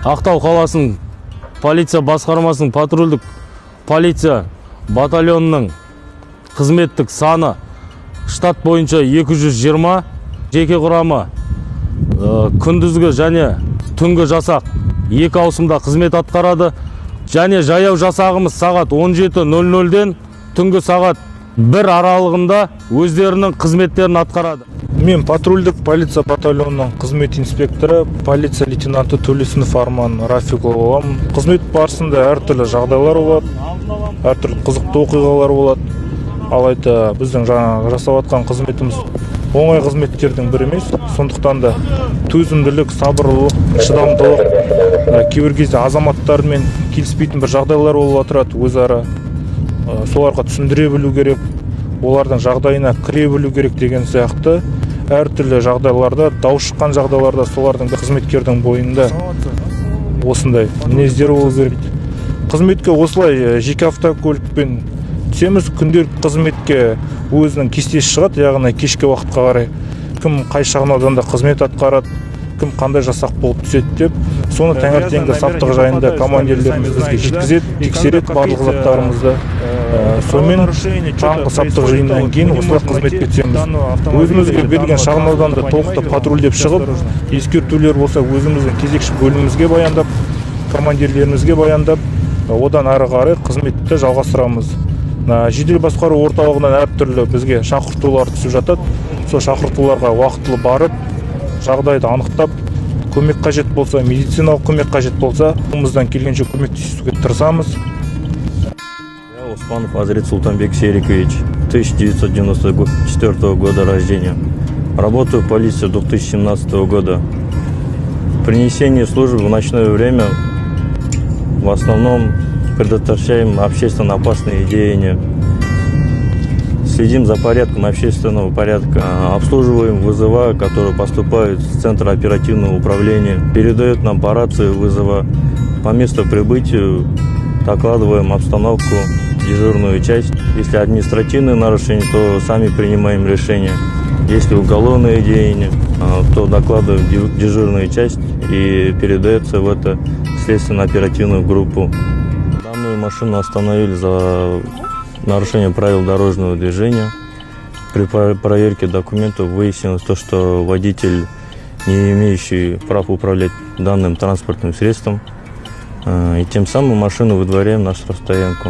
Ақтау қаласының полиция басқармасының патрульдік полиция батальонының қызметтік саны штат бойынша 220, жеке құрамы күндізгі және түнгі жасақ 2 ауысымда қызмет атқарады. Және жаяу жасағымыз сағат 17:00-ден түнгі сағат 1 аралығында өздерінің қызметтерін атқарады. Мен патрульдік полиция батальонының қызмет инспекторы, полиция лейтенанты Төлесінов Арман Рафикұлы боламын. Қызмет барысында әртүрлі жағдайлар болады, әртүрлі қызықты оқиғалар болады. Алайда біздің жаңа жасап жатқан қызметіміз оңай қызметтердің бірі емес. Сондықтан да төзімділік, сабырлылық, шыдамдылық, кейбір кезде азаматтармен келіспейтін бір жағдайлар болып отырады. Өзара соларға түсіндіре білу керек, олардың жағдайына кіре білу керек деген сияқты әртүрлі жағдайларда, дау шыққан жағдайларда солардың қызметкердің бойында осындай мінездер болу керек. Қызметке осылай жеке автокөлікпен түсеміз. Күнделікті қызметке өзінің кестесі шығады, яғни кешке уақытқа қарай кім қай шағын ауданда қызмет атқарады, кім қандай жасақ болып түседі деп, соны таңертеңгі саптық жайында командирлеріміз бізге жеткізеді, тексереді барлық заттарымызды. Сонымен таңғы саптық жиыннан кейін осылай қызметке түсеміз. Өзімізге берілген шағын ауданды толықты патрульдеп шығып, ескертулер болса өзіміздің кезекші бөлімімізге баяндап, командирлерімізге баяндап, одан ары қарай қызметті жалғастырамыз. Жедел басқару орталығынан әртүрлі бізге шақыртулар түсіп жатады. Сол шақыртуларға уақытылы барып, жағдайды анықтап, көмек қажет болса, медициналық көмек қажет болса, қолымыздан келгенше көмектесуге тырысамыз. Османов Азрит Султанбек Серикович, 1994 года рождения. Работаю в полиции 2017 года. При несении службы в ночное время в основном предотвращаем общественно опасные деяния. Следим за порядком общественного порядка, обслуживаем вызова, которые поступают с Центра оперативного управления, передают нам по рации вызова. По месту прибытия докладываем обстановку, дежурную часть. Если административные нарушения, то сами принимаем решения. Если уголовные деяния, то докладываем дежурную часть и передается в это следственно-оперативную группу. Данную машину остановили за нарушение правил дорожного движения. При проверке документов выяснилось то, что водитель, не имеющий прав управлять данным транспортным средством, и тем самым машину выдворяем на штрафстоянку.